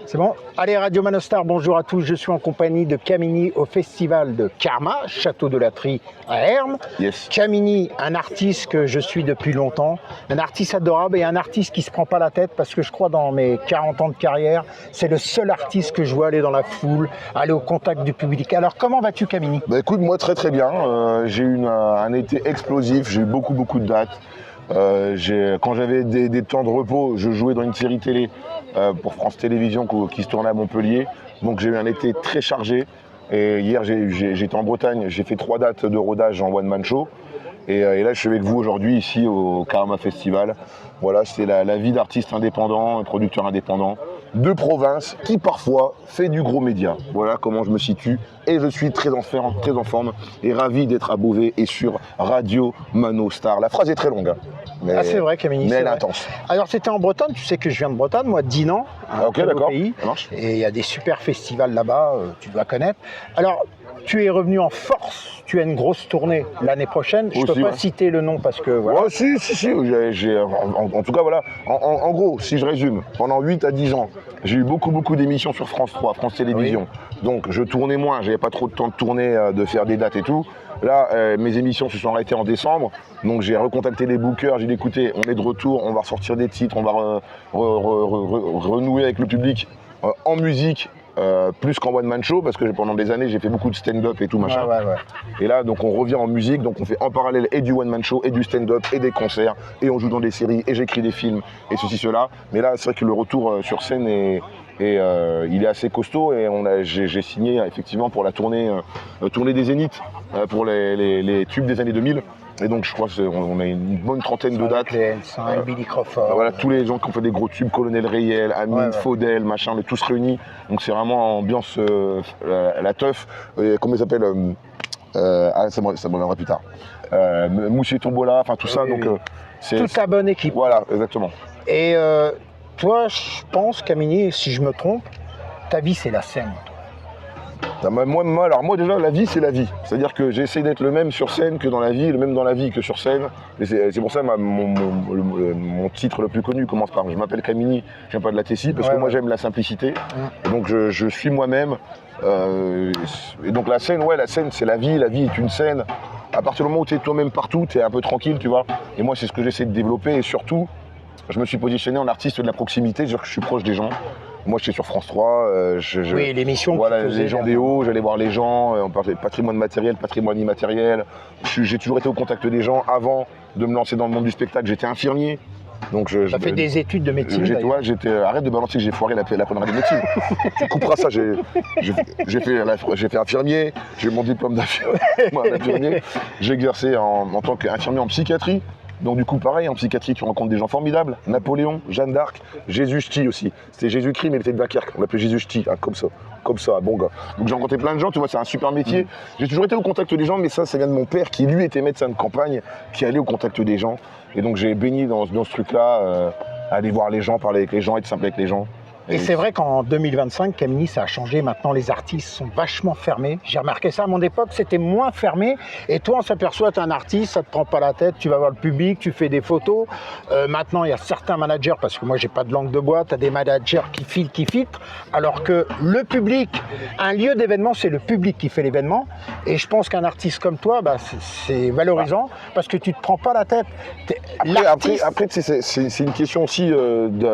C'est bon? Allez, Radio Manostar, bonjour à tous. Je suis en compagnie de Kamini au festival de Karma, Château de la Trie à Hermes. Yes. Kamini, un artiste que je suis depuis longtemps, un artiste adorable et un artiste qui se prend pas la tête parce que je crois dans mes 40 ans de carrière, c'est le seul artiste que je vois aller dans la foule, aller au contact du public. Alors, comment vas-tu, Kamini? Bah écoute, moi très très bien. J'ai eu un été explosif, j'ai eu beaucoup de dates. Quand j'avais des temps de repos, je jouais dans une série télé pour France Télévisions qui se tournait à Montpellier. Donc j'ai eu un été très chargé. Et hier j'étais en Bretagne, j'ai fait 3 dates de rodage en one man show. Et là je suis avec vous aujourd'hui ici au Karma Festival. Voilà, c'est la vie d'artiste indépendant, producteur indépendant de province qui parfois fait du gros média. Voilà comment je me situe et je suis très en forme et ravi d'être à Beauvais et sur Radio Manostar. La phrase est très longue, hein, mais, c'est vrai, Kamini, mais elle est vrai. intense. Alors, c'était en Bretagne, tu sais que je viens de Bretagne, moi, Dinan, Ok, d'accord, pays, ça marche. et il y a des super festivals là-bas, tu dois connaître. Alors, tu es revenu en force, tu as une grosse tournée l'année prochaine. Je ne peux Aussi, pas ouais. citer le nom parce que voilà. Ouais, si, en tout cas, voilà. En gros, si je résume, pendant 8 à 10 ans, j'ai eu beaucoup d'émissions sur France 3, France Télévisions. Oui. Donc, je tournais moins, j'avais pas trop de temps de tourner, de faire des dates et tout. Là, mes émissions se sont arrêtées en décembre. Donc, j'ai recontacté les bookers, j'ai dit, écoutez, on est de retour, on va ressortir des titres, on va renouer avec le public en musique. Plus qu'en one man show parce que pendant des années j'ai fait beaucoup de stand-up et tout machin. Ouais. Et là donc on revient en musique, donc on fait en parallèle et du one man show et du stand-up et des concerts et on joue dans des séries et j'écris des films et ceci cela. Mais là c'est vrai que le retour sur scène il est assez costaud et j'ai signé effectivement pour la tournée des Zéniths pour les tubes des années 2000. Et donc je crois qu'on a une bonne trentaine de dates. Billy Crawford. Voilà, tous les gens qui ont fait des gros tubes, Colonel Rayel, Amine, Faudel, machin, on est tous réunis. Donc c'est vraiment ambiance la teuf. Comment il s'appelle ça me reviendra plus tard. Moussier Tombola, enfin tout ça. Donc c'est toute ta bonne équipe. Voilà, exactement. Et toi, je pense, Kamini, si je me trompe, ta vie c'est la scène. Moi déjà la vie c'est la vie, c'est-à-dire que j'essaie d'être le même sur scène que dans la vie, le même dans la vie que sur scène. Et c'est pour ça mon titre le plus connu commence par je m'appelle Kamini, je viens pas de la Tessie parce que moi j'aime la simplicité. Et donc je suis moi-même. Et donc la scène c'est la vie est une scène. À partir du moment où tu es toi-même partout, tu es un peu tranquille, tu vois. Et moi c'est ce que j'essaie de développer et surtout je me suis positionné en artiste de la proximité, c'est-à-dire que je suis proche des gens. Moi, j'étais sur France 3. Oui, l'émission. Voilà, les gens des hauts, j'allais voir les gens. On parlait de patrimoine matériel, patrimoine immatériel. J'ai toujours été au contact des gens avant de me lancer dans le monde du spectacle. J'étais infirmier. Donc tu as fait des études de médecine. Arrête de balancer que j'ai foiré la première année de médecine. Tu couperas ça. J'ai fait infirmier. J'ai mon diplôme d'infirmier. J'ai exercé en tant qu'infirmier en psychiatrie. Donc du coup, pareil, en psychiatrie, tu rencontres des gens formidables. Napoléon, Jeanne d'Arc, Jésus Ch'ti aussi. C'était Jésus-Christ, mais il était de Dunkerque. On l'appelait Jésus Ch'ti, hein, comme ça, bon gars. Donc j'ai rencontré plein de gens, tu vois, c'est un super métier. J'ai toujours été au contact des gens, mais ça vient de mon père qui, lui, était médecin de campagne, qui allait au contact des gens. Et donc j'ai baigné dans ce truc-là, aller voir les gens, parler avec les gens, être simple avec les gens. Et c'est vrai qu'en 2025, Kamini, ça a changé. Maintenant, les artistes sont vachement fermés. J'ai remarqué ça à mon époque, c'était moins fermé. Et toi, on s'aperçoit, tu es un artiste, ça te prend pas la tête, tu vas voir le public, tu fais des photos. Maintenant, il y a certains managers, parce que moi, j'ai pas de langue de bois, tu as des managers qui filtrent. Alors que le public, un lieu d'événement, c'est le public qui fait l'événement. Et je pense qu'un artiste comme toi, c'est valorisant parce que tu te prends pas la tête. Après c'est une question aussi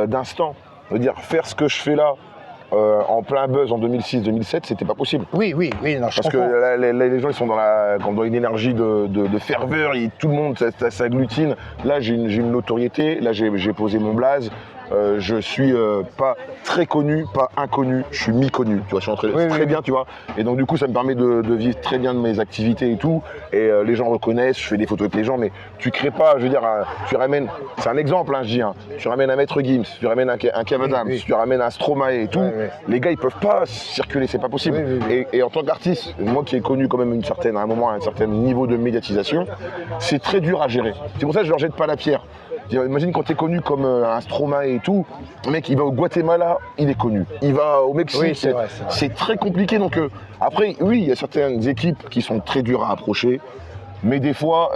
d'instant. Je veux dire, faire ce que je fais là, en plein buzz en 2006-2007, c'était pas possible. Oui, non, je comprends. Parce que là, les gens, ils sont dans une énergie de ferveur, et tout le monde s'agglutine. Là, j'ai une notoriété, là, j'ai posé mon blaze. Je suis pas très connu, pas inconnu, je suis mi-connu, tu vois, je suis entré très bien, tu vois. Et donc du coup, ça me permet de vivre très bien de mes activités et tout. Et les gens reconnaissent, je fais des photos avec les gens, mais tu crées pas, je veux dire, tu ramènes, c'est un exemple, hein, je dis, hein, tu ramènes un Maître Gims, tu ramènes un Kev Adams, tu ramènes un Stromae et tout, les gars, ils peuvent pas circuler, c'est pas possible. Et en tant qu'artiste, moi qui ai connu quand même à un moment un certain niveau de médiatisation, c'est très dur à gérer. C'est pour ça que je leur jette pas la pierre. Imagine quand tu es connu comme un Stromae et tout, le mec il va au Guatemala, il est connu. Il va au Mexique, c'est très compliqué. Donc après, oui, il y a certaines équipes qui sont très dures à approcher, mais des fois,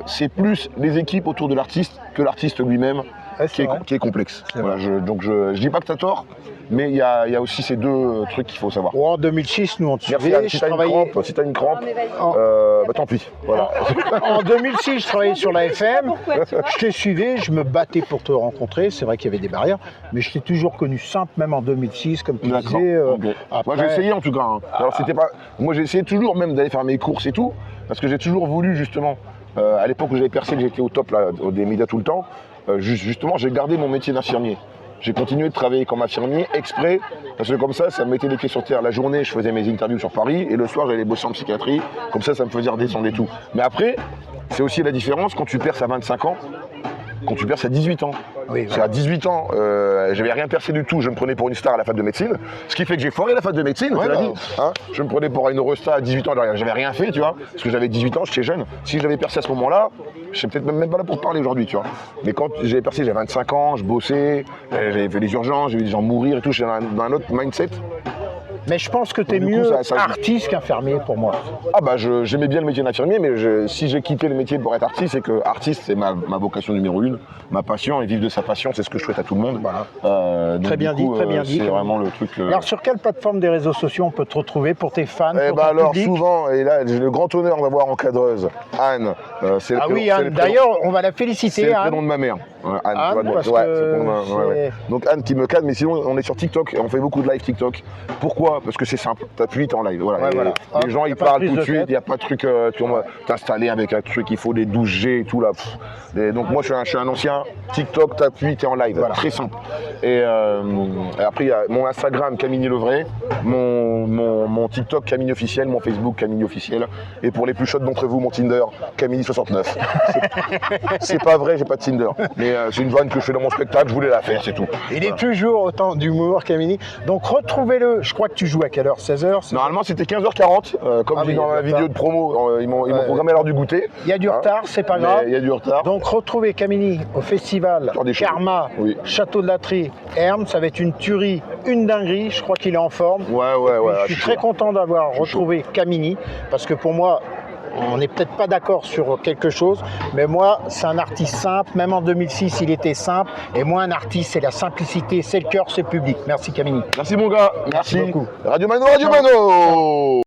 c'est plus les équipes autour de l'artiste que l'artiste lui-même Ouais, c'est vrai. qui est complexe. C'est Voilà, donc je dis pas que tu as tort, mais il y a aussi ces deux trucs qu'il faut savoir. Oh, en 2006, nous on te Merci suivait. Anne, si t'as une crampe, En, bah tant pis. Voilà. en 2006, je travaillais sur la FM. Je t'ai suivi, je me battais pour te rencontrer. C'est vrai qu'il y avait des barrières, mais je t'ai toujours connu simple, même en 2006, comme tu D'accord. disais. Ok. Après, Moi j'ai essayé en tout cas. Hein. Alors c'était pas. Moi j'ai essayé toujours même d'aller faire mes courses et tout, parce que j'ai toujours voulu justement. À l'époque où j'avais percé, que j'étais au top là, des médias tout le temps. Justement, j'ai gardé mon métier d'infirmier. J'ai continué de travailler comme infirmier exprès, parce que comme ça me mettait les pieds sur terre. La journée, je faisais mes interviews sur Paris, et le soir, j'allais bosser en psychiatrie. Comme ça me faisait redescendre et tout. Mais après, c'est aussi la différence quand tu perces à 25 ans, quand tu perces à 18 ans. Oui, C'est à 18 ans, j'avais rien percé du tout, je me prenais pour une star à la fac de médecine, ce qui fait que j'ai foiré la fac de médecine, Ouais, tu l'as bah, dit. Hein, je me prenais pour une Eurostar à 18 ans, j'avais rien fait, tu vois, parce que j'avais 18 ans, j'étais jeune. Si je l'avais percé à ce moment-là, je serais peut-être même pas là pour parler aujourd'hui, tu vois. Mais quand j'avais percé, j'avais 25 ans, je bossais, j'avais fait des urgences, j'ai vu des gens mourir et tout, j'étais dans un autre mindset. mais je pense que tu es Donc, du coup, mieux ça- artiste qu'infirmier pour moi. Ah bah j'aimais bien le métier d'infirmier, mais si j'ai quitté le métier pour être artiste, c'est que artiste c'est ma vocation numéro une, ma passion, et vivre de sa passion, c'est ce que je souhaite à tout le monde. Voilà. Donc, Très du bien coup, dit, très bien dit. C'est vraiment le truc. Alors, sur quelle plateforme des réseaux sociaux on peut te retrouver pour tes fans, Eh pour ben ton alors public? souvent, et là j'ai le grand honneur d'avoir encadreuse Anne. C'est le Ah prénom- oui, c'est Anne. le prénom- D'ailleurs, on va la c'est féliciter, le Anne. prénom de ma mère. Ouais, Anne, Anne, tu vois, donc, parce ouais, que c'est le prénom de ma- ouais, ouais. c'est- Donc Anne qui me cadre, mais sinon on est sur TikTok et on fait beaucoup de live TikTok. Pourquoi? Parce que c'est simple, t'appuies, t'es en live. Voilà. Ouais, Et voilà. Hop, les gens y a ils pas de parlent prise tout de de suite, tête. il n'y a pas de truc, tu vas t'installer avec un truc, il faut des 12G et tout là. Et donc moi je suis un ancien, TikTok, t'appuies, t'es en live. Voilà. Très simple. Et après il y a mon Instagram Camille Levray, mon TikTok Camille officiel, mon Facebook Camille officiel. Et pour les plus chaudes d'entre vous, mon Tinder Camille69. C'est pas vrai, j'ai pas de Tinder. Mais c'est une vanne que je fais dans mon spectacle, je voulais la faire, c'est tout. Il est toujours autant d'humour, Camini. Donc, retrouvez-le. Je crois que tu joues à quelle heure? 16h? Normalement c'était 15h40, comme Ah je dis oui, dans il y a ma du vidéo retard. de promo, ils m'ont Ouais. programmé à l'heure du goûter. Il y a du Hein, retard, c'est pas mais grave. il y a du retard. Donc, retrouvez Camini au festival Sur des shows. Karma, Oui. Château de la Trie, Hermes. Ça va être une tuerie, une dinguerie. Je crois qu'il est en forme. Ouais, Je suis très content d'avoir Je suis retrouvé Camini, parce que pour moi, on n'est peut-être pas d'accord sur quelque chose, mais moi, c'est un artiste simple. Même en 2006, il était simple. Et moi, un artiste, c'est la simplicité, c'est le cœur, c'est le public. Merci Camini. Merci mon gars, Merci beaucoup. Radio Mano, Radio Mano.